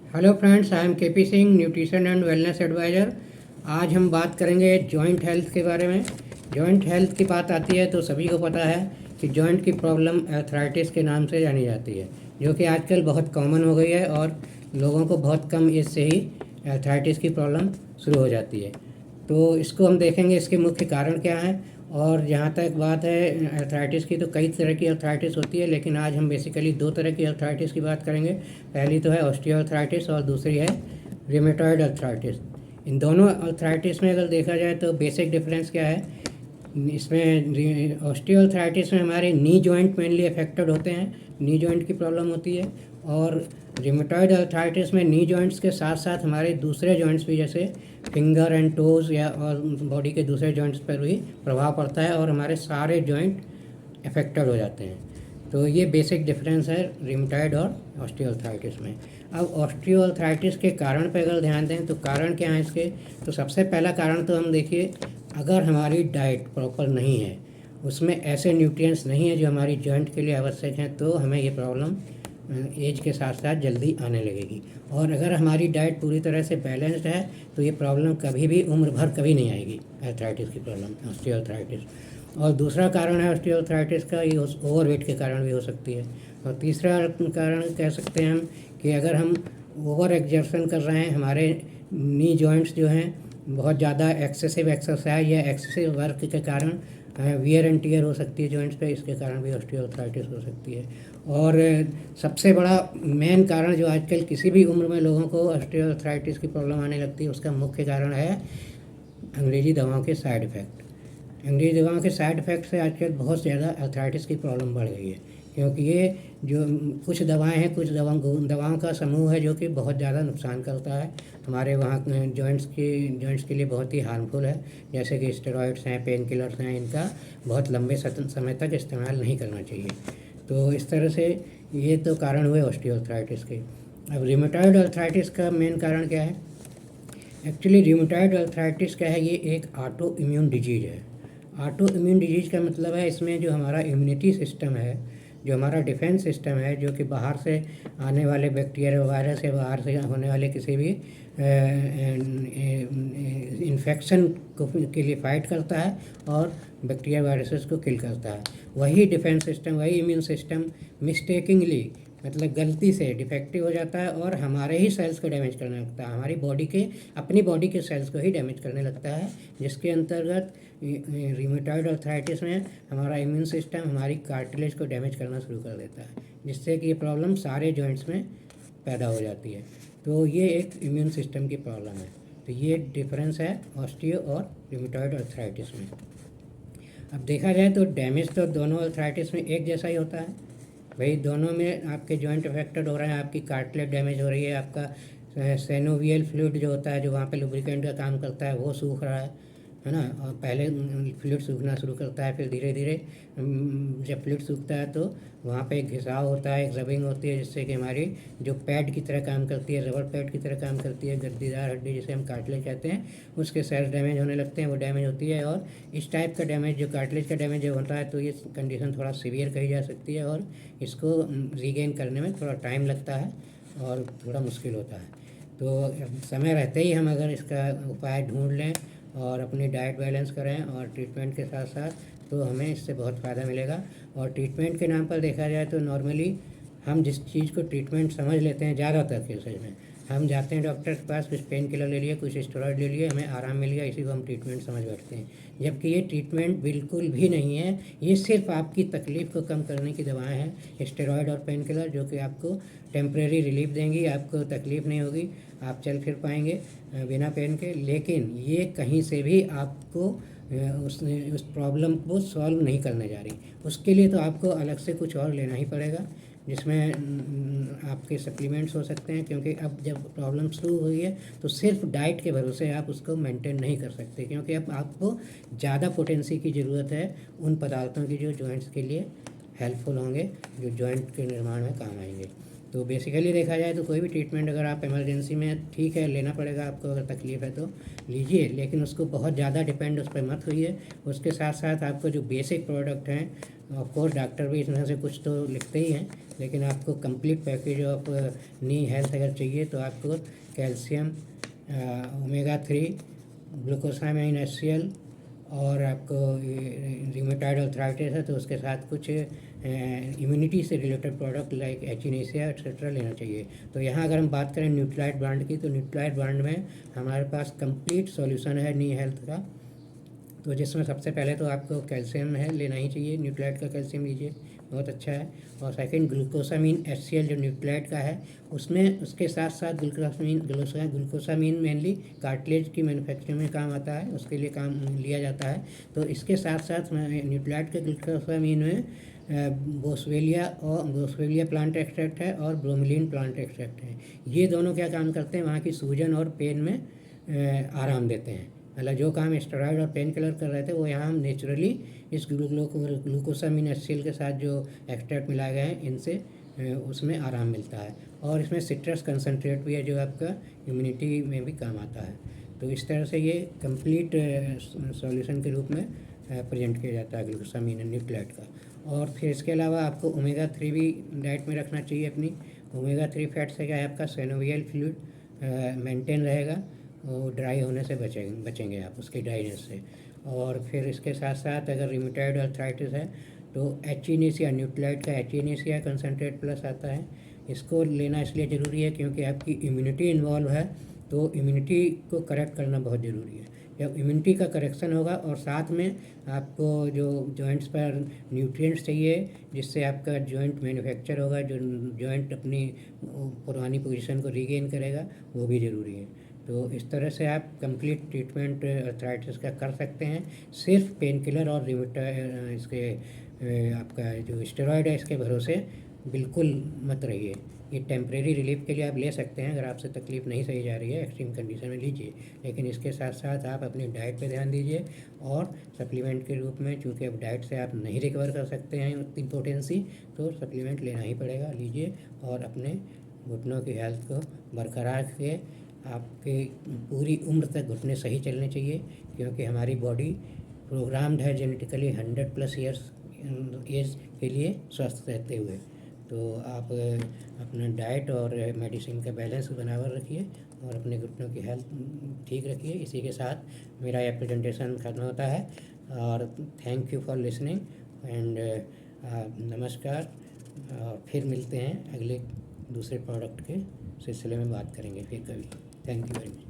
Hello friends, I am KP Singh, nutrition and wellness advisor. आज हम बात करेंगे जॉइंट हेल्थ के बारे में। जॉइंट हेल्थ की बात आती है तो सभी को पता है कि जॉइंट की प्रॉब्लम आर्थराइटिस के नाम से जानी जाती है, जो कि आजकल बहुत कॉमन हो गई है और लोगों को बहुत कम एज से ही आर्थराइटिस की प्रॉब्लम शुरू हो जाती है। तो इसको हम देखेंगे, इसके मुख्य कारण क्या हैं। और जहाँ तक बात है अर्थराइटिस की, तो कई तरह की अर्थराइटिस होती है, लेकिन आज हम बेसिकली दो तरह की अर्थराइटिस की बात करेंगे। पहली तो है ऑस्टियोआर्थराइटिस और दूसरी है रिमेटॉइड अर्थराइटिस। इन दोनों अर्थराइटिस में अगर देखा जाए तो बेसिक डिफरेंस क्या है। इसमें ऑस्टियोआर्थराइटिस में हमारे नी जॉइंट मेनली अफेक्टेड होते हैं, नी जॉइंट की प्रॉब्लम होती है। और रिमेटॉइड अर्थराइटिस में नी जॉइंट्स के साथ साथ हमारे दूसरे जॉइंट्स भी, जैसे फिंगर एंड टोज़ या और बॉडी के दूसरे जॉइंट्स पर भी प्रभाव पड़ता है और हमारे सारे जॉइंट अफेक्टेड हो जाते हैं। तो ये बेसिक डिफरेंस है रिमेटॉइड और ऑस्टियोआर्थराइटिस में। अब ऑस्टियोआर्थराइटिस के कारण पर अगर ध्यान दें तो कारण क्या है इसके। तो सबसे पहला कारण तो हम देखिए, अगर हमारी डाइट प्रॉपर नहीं है, उसमें ऐसे न्यूट्रिएंट्स नहीं है जो हमारी जॉइंट के लिए आवश्यक हैं, तो हमें ये प्रॉब्लम एज के साथ साथ जल्दी आने लगेगी। और अगर हमारी डाइट पूरी तरह से बैलेंस्ड है तो ये प्रॉब्लम कभी भी उम्र भर कभी नहीं आएगी, आर्थराइटिस की प्रॉब्लम, ऑस्टियोआर्थराइटिस। और दूसरा कारण है ऑस्टियोआर्थराइटिस का, ये ओवरवेट के कारण भी हो सकती है। और तीसरा कारण कह सकते हैं हम कि अगर हम ओवर एक्जर्शन कर रहे हैं, हमारे नी जॉइंट्स जो हैं बहुत ज़्यादा एक्सेसिव एक्सरसाइज या एक्सेसिव वर्क के कारण वियर एंड टीयर हो सकती है जॉइंट्स पे, इसके कारण भी ऑस्टियोआर्थराइटिस हो सकती है। और सबसे बड़ा मेन कारण जो आजकल किसी भी उम्र में लोगों को ऑस्टियोआर्थराइटिस की प्रॉब्लम आने लगती है, उसका मुख्य कारण है अंग्रेज़ी दवाओं के साइड इफ़ेक्ट। अंग्रेज़ी दवाओं के साइड इफ़ेक्ट से आजकल बहुत ज़्यादा आर्थराइटिस की प्रॉब्लम बढ़ गई है, क्योंकि ये जो कुछ दवाएं हैं, कुछ दवाओं का समूह है जो कि बहुत ज़्यादा नुकसान करता है हमारे वहाँ जॉइंट्स के लिए बहुत ही हार्मफुल है। जैसे कि स्टेरॉइड्स हैं, पेन किलर्स हैं, इनका बहुत लंबे समय तक इस्तेमाल नहीं करना चाहिए। तो इस तरह से ये तो कारण हुए ऑस्टियोआर्थराइटिस के। अब रिमेटॉइड अर्थराइटिस का मेन कारण क्या है। एक्चुअली रिमेटॉइड अर्थराइटिस क्या है, ये एक ऑटो इम्यून डिजीज़ है। ऑटो इम्यून डिजीज़ का मतलब है इसमें जो हमारा इम्यूनिटी सिस्टम है, जो हमारा डिफेंस सिस्टम है, जो कि बाहर से आने वाले बैक्टीरिया वायरस या बाहर से होने वाले किसी भी इन्फेक्शन को के लिए फाइट करता है और बैक्टीरिया वायरसेस को किल करता है। वही डिफेंस सिस्टम, वही इम्यून सिस्टम मिस्टेकिंगली, मतलब गलती से डिफेक्टिव हो जाता है और हमारे ही सेल्स को डैमेज करने लगता है, हमारी बॉडी के, अपनी बॉडी के सेल्स को ही डैमेज करने लगता है। जिसके अंतर्गत रिमेटॉइड अर्थराइटिस में हमारा इम्यून सिस्टम हमारी कार्टिलेज को डैमेज करना शुरू कर देता है, जिससे कि ये प्रॉब्लम सारे जॉइंट्स में पैदा हो जाती है। तो ये एक इम्यून सिस्टम की प्रॉब्लम है। तो ये डिफरेंस है ऑस्टियो और रिमेटॉइड अर्थराइटिस में। अब देखा जाए तो डैमेज तो दोनों अर्थराइटिस में एक जैसा ही होता है भाई। दोनों में आपके जॉइंट अफेक्टेड हो रहे हैं, आपकी कार्टिलेज डैमेज हो रही है, आपका सेनोवियल फ्लूइड जो होता है, जो वहाँ पे लुब्रिकेंट का काम करता है, वो सूख रहा है ना। और पहले फ्लूइड सूखना शुरू करता है, फिर धीरे धीरे जब फ्लूइड सूखता है तो वहाँ पे एक घिसाव होता है, एक रबिंग होती है, जिससे कि हमारी जो पैड की तरह काम करती है, रबर पैड की तरह काम करती है, गद्दीदार हड्डी जिसे हम कार्टिलेज कहते हैं, उसके सेल्स डैमेज होने लगते हैं, वो डैमेज होती है। और इस टाइप का डैमेज, जो कार्टिलेज का डैमेज जो होता है, तो ये कंडीशन थोड़ा सीवियर कही जा सकती है और इसको रीगेन करने में थोड़ा टाइम लगता है और थोड़ा मुश्किल होता है। तो समय रहते ही हम अगर इसका उपाय ढूंढ लें और अपनी डाइट बैलेंस करें और ट्रीटमेंट के साथ साथ, तो हमें इससे बहुत फ़ायदा मिलेगा। और ट्रीटमेंट के नाम पर देखा जाए तो नॉर्मली हम जिस चीज़ को ट्रीटमेंट समझ लेते हैं, ज़्यादातर केसेज में हम जाते हैं डॉक्टर के पास, कुछ पेन किलर ले लिए, कुछ स्टेरॉइड ले लिए, हमें आराम मिल गया, इसी को हम ट्रीटमेंट समझ बैठते हैं। जबकि ये ट्रीटमेंट बिल्कुल भी नहीं है, ये सिर्फ आपकी तकलीफ़ को कम करने की दवाएं हैं, स्टेरॉइड और पेन किलर, जो कि आपको टेम्प्रेरी रिलीफ देंगी, आपको तकलीफ़ नहीं होगी, आप चल फिर पाएंगे बिना पेन के। लेकिन ये कहीं से भी आपको उस प्रॉब्लम को सॉल्व नहीं करने जा रही। उसके लिए तो आपको अलग से कुछ और लेना ही पड़ेगा, जिसमें आपके सप्लीमेंट्स हो सकते हैं, क्योंकि अब जब प्रॉब्लम शुरू हुई है तो सिर्फ डाइट के भरोसे आप उसको मेंटेन नहीं कर सकते, क्योंकि अब आपको ज़्यादा पोटेंसी की ज़रूरत है उन पदार्थों की जो जॉइंट्स के लिए हेल्पफुल होंगे, जो जॉइंट के निर्माण में काम आएंगे। तो बेसिकली देखा जाए तो कोई भी ट्रीटमेंट अगर आप इमरजेंसी में, ठीक है लेना पड़ेगा आपको, अगर तकलीफ़ है तो लीजिए, लेकिन उसको बहुत ज़्यादा डिपेंड उस पर मत होइए। उसके साथ साथ आपको जो बेसिक प्रोडक्ट हैं, ऑफकोर्स डॉक्टर भी इसमें से कुछ तो लिखते ही हैं, लेकिन आपको complete package of knee health अगर चाहिए तो आपको कैल्शियम, ओमेगा 3, ग्लूकोसामाइन HCl, और आपको रिमेटॉइड आर्थराइटिस है तो उसके साथ कुछ इम्यूनिटी से रिलेटेड प्रोडक्ट लाइक एचिनेसिया एक्सेट्रा लेना चाहिए। तो यहाँ अगर हम बात करें न्यूट्रालाइट ब्रांड की, तो न्यूट्रालाइट ब्रांड में हमारे पास कंप्लीट सॉल्यूशन है नी हेल्थ का। तो जिसमें सबसे पहले तो आपको कैल्शियम है लेना ही चाहिए, न्यूट्रालाइट का कैल्शियम लीजिए, बहुत अच्छा है। और सेकंड ग्लूकोसामीन HCl जो न्यूट्रालाइट का है, उसमें उसके साथ साथ ग्लूकोसामीन मेनली कार्टिलेज की मैन्युफैक्चरिंग में काम आता है, उसके लिए काम लिया जाता है। तो इसके साथ साथ न्यूट्रालाइट के ग्लूकोसामीन में बोसवेलिया प्लांट एक्सट्रैक्ट है और ब्रोमिलिन प्लांट एक्सट्रैक्ट है। ये दोनों क्या काम करते हैं, वहाँ की सूजन और पेन में आराम देते हैं। मतलब जो काम स्टेरॉइड और पेन किलर कर रहे थे वो यहाँ हम नेचुरली इस ग्लूकोसामीन HCl के साथ जो एक्सट्रैक्ट मिलाए गए हैं इनसे उसमें आराम मिलता है। और इसमें सिट्रस कंसनट्रेट भी है जो आपका इम्यूनिटी में भी काम आता है। तो इस तरह से ये कंप्लीट सॉल्यूशन के रूप में प्रेजेंट किया जाता है ग्लूकोसामीन न्यूट्रालाइट का। और फिर इसके अलावा आपको ओमेगा 3 भी डाइट में रखना चाहिए अपनी। ओमेगा 3 फैट से क्या है, आपका सिनोवियल फ्लूइड मेंटेन रहेगा, वो ड्राई होने से बचेंगे आप उसके ड्राइनेस से। और फिर इसके साथ साथ अगर रिमेटॉइड आर्थराइटिस है तो एचिनेसिया, न्यूट्रालाइट का एचिनेसिया कंसनट्रेट प्लस आता है। इसको लेना इसलिए ज़रूरी है क्योंकि आपकी इम्यूनिटी इन्वॉल्व है, तो इम्यूनिटी को करेक्ट करना बहुत ज़रूरी है। जब इम्यूनिटी का करेक्शन होगा और साथ में आपको जो जॉइंट्स पर न्यूट्रिएंट्स चाहिए जिससे आपका जॉइंट मैन्युफैक्चर होगा, जो जॉइंट अपनी पुरानी पोजीशन को रीगेन करेगा, वो भी ज़रूरी है। तो इस तरह से आप कंप्लीट ट्रीटमेंट आर्थराइटिस का कर सकते हैं। सिर्फ पेन किलर और इसके आपका जो स्टेरॉयड है इसके भरोसे बिल्कुल मत रहिए। ये टेम्परेरी रिलीफ के लिए आप ले सकते हैं, अगर आपसे तकलीफ़ नहीं सही जा रही है एक्सट्रीम कंडीशन में लीजिए, लेकिन इसके साथ साथ आप अपनी डाइट पे ध्यान दीजिए। और सप्लीमेंट के रूप में, चूँकि अब डाइट से आप नहीं रिकवर कर सकते हैं उतनी पोटेंसी, तो सप्लीमेंट लेना ही पड़ेगा, लीजिए। और अपने घुटनों की हेल्थ को बरकरार रखिए। आपके पूरी उम्र तक घुटने सही चलने चाहिए, क्योंकि हमारी बॉडी प्रोग्राम्ड है जेनेटिकली 100+ ईयर्स एज के लिए स्वस्थ रहते हुए। तो आप अपना डाइट और मेडिसिन का बैलेंस बनावर रखिए और अपने घुटनों की हेल्थ ठीक रखिए। इसी के साथ मेरा यह प्रेजेंटेशन खत्म होता है और thank you for listening and नमस्कार। फिर मिलते हैं अगले दूसरे प्रोडक्ट के सिलसिले में, बात करेंगे फिर कभी। Thank you very much.